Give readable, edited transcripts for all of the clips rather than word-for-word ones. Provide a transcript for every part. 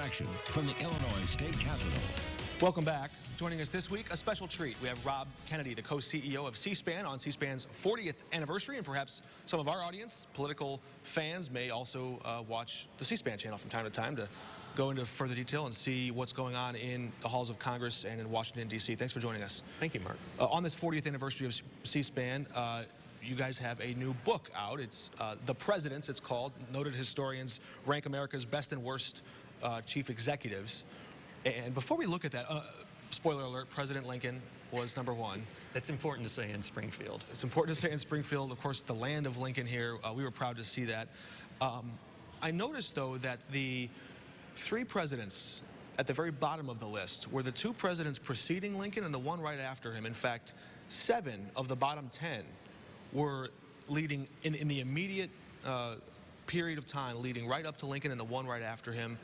action from the Illinois State Capitol. Welcome back. Joining us this week, a special treat. We have Rob Kennedy, the co-CEO of C-SPAN, on C-SPAN's 40th anniversary, and perhaps some of our audience, political fans, may also watch the C-SPAN channel from time to time to go into further detail and see what's going on in the halls of Congress and in Washington, D.C. Thanks for joining us. Thank you, Mark. On this 40th anniversary of C-SPAN, you guys have a new book out. It's The Presidents, it's called. Noted historians rank America's best and worst chief executives. And before we look at that, spoiler alert, President Lincoln was #1. That's important to say in Springfield. It's important to say in Springfield, of course, the land of Lincoln here. We were proud to see that. I noticed, though, that the 3 presidents at the very bottom of the list were the 2 presidents preceding Lincoln and the one right after him. In fact, 7 of the bottom 10 were leading in the immediate period of time, leading right up to Lincoln and the one right after him.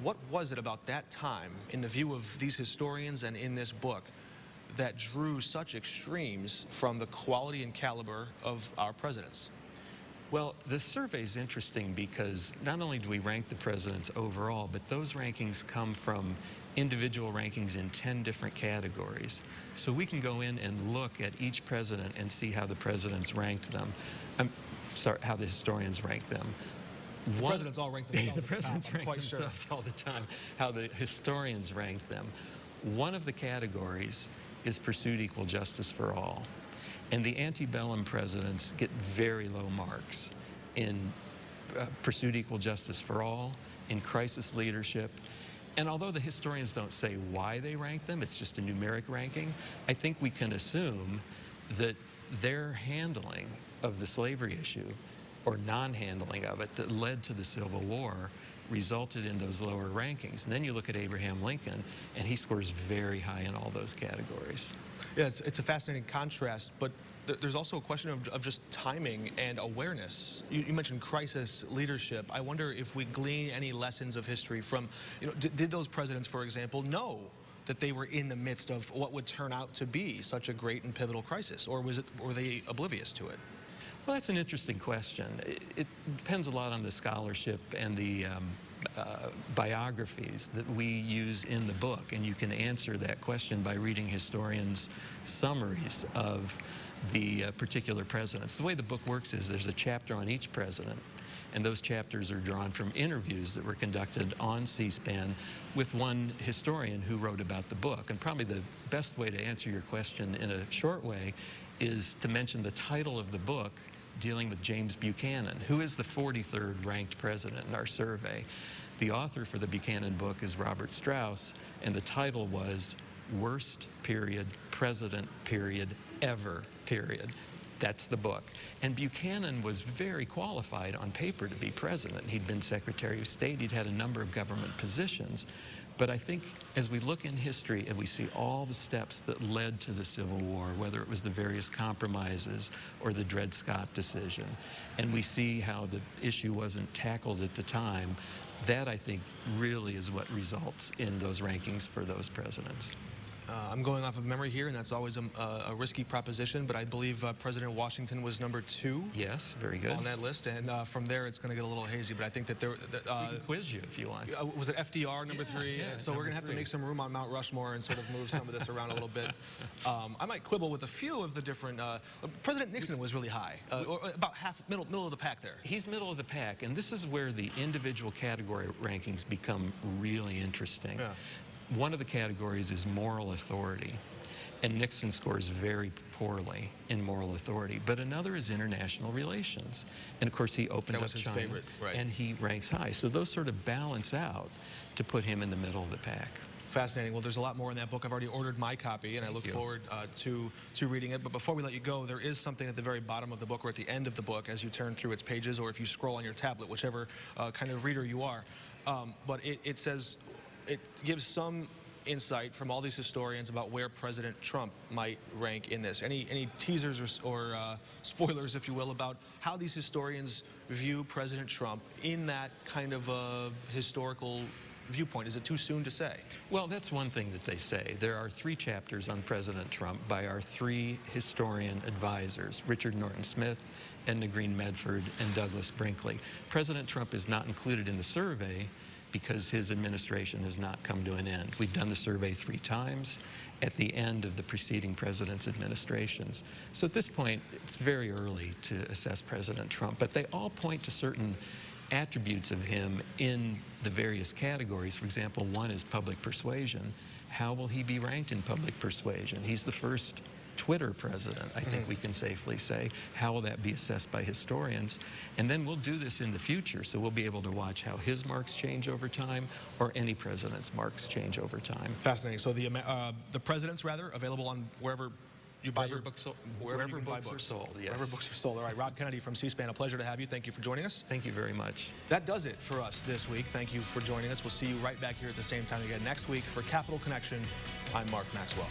What was it about that time, in the view of these historians and in this book, that drew such extremes from the quality and caliber of our presidents? Well, the survey is interesting because not only do we rank the presidents overall, but those rankings come from individual rankings in 10 different categories. So we can go in and look at each president and see how the presidents ranked them. How the historians ranked them. The presidents all rank themselves. The presidents rank themselves all the time. How the historians ranked them. One of the categories is pursued equal justice for all. And the antebellum presidents get very low marks in pursued equal justice for all, in crisis leadership. And although the historians don't say why they rank them, it's just a numeric ranking, I think we can assume that their handling of the slavery issue, or non-handling of it, that led to the Civil War resulted in those lower rankings. And then you look at Abraham Lincoln, and he scores very high in all those categories. Yeah, it's a fascinating contrast, but there's also a question of just timing and awareness. You mentioned crisis leadership. I wonder if we glean any lessons of history from, did those presidents, for example, know that they were in the midst of what would turn out to be such a great and pivotal crisis, or were they oblivious to it? Well, that's an interesting question. It depends a lot on the scholarship and the biographies that we use in the book, and you can answer that question by reading historians' summaries of the particular presidents. The way the book works is there's a chapter on each president, and those chapters are drawn from interviews that were conducted on C-SPAN with one historian who wrote about the book. And probably the best way to answer your question in a short way is to mention the title of the book, dealing with James Buchanan, who is the 43rd ranked president in our survey. The author for the Buchanan book is Robert Strauss, and the title was Worst Period, President Period, Ever Period. That's the book. And Buchanan was very qualified on paper to be president. He'd been Secretary of State. He'd had a number of government positions. But I think as we look in history and we see all the steps that led to the Civil War, whether it was the various compromises or the Dred Scott decision, and we see how the issue wasn't tackled at the time, that I think really is what results in those rankings for those presidents. I'm going off of memory here, and that's always a risky proposition, but I believe President Washington was #2. Yes, very good. On that list, and from there it's going to get a little hazy, but I think that there... we can quiz you if you want. Was it FDR #3? Yeah, so we're going to have to make some room on Mount Rushmore and sort of move some of this around a little bit. I might quibble with a few of the different... President Nixon was really high, or about middle of the pack there. He's middle of the pack, and this is where the individual category rankings become really interesting. Yeah. One of the categories is moral authority, and Nixon scores very poorly in moral authority. But another is international relations, and of course he opened up China, favorite, right. And he ranks high. So those sort of balance out to put him in the middle of the pack. Fascinating. Well, there's a lot more in that book. I've already ordered my copy, and I look forward to reading it. But before we let you go, there is something at the very bottom of the book, or at the end of the book, as you turn through its pages, or if you scroll on your tablet, whichever kind of reader you are. But it says... It gives some insight from all these historians about where President Trump might rank in this. Any teasers or spoilers, if you will, about how these historians view President Trump in that kind of historical viewpoint? Is it too soon to say? Well, that's one thing that they say. There are 3 chapters on President Trump by our 3 historian advisors, Richard Norton Smith, Edna Green Medford, and Douglas Brinkley. President Trump is not included in the survey because his administration has not come to an end. We've done the survey 3 times at the end of the preceding president's administrations. So at this point, it's very early to assess President Trump, but they all point to certain attributes of him in the various categories. For example, one is public persuasion. How will he be ranked in public persuasion? He's the first Twitter president, I think we can safely say. How will that be assessed by historians? And then we'll do this in the future, so we'll be able to watch how his marks change over time, or any president's marks change over time. Fascinating. So the presidents, rather, available on wherever you buy your books, wherever books are sold, yes. Wherever books are sold. All right, Rob Kennedy from C-SPAN, a pleasure to have you. Thank you for joining us. Thank you very much. That does it for us this week. Thank you for joining us. We'll see you right back here at the same time again next week for Capital Connection. I'm Mark Maxwell.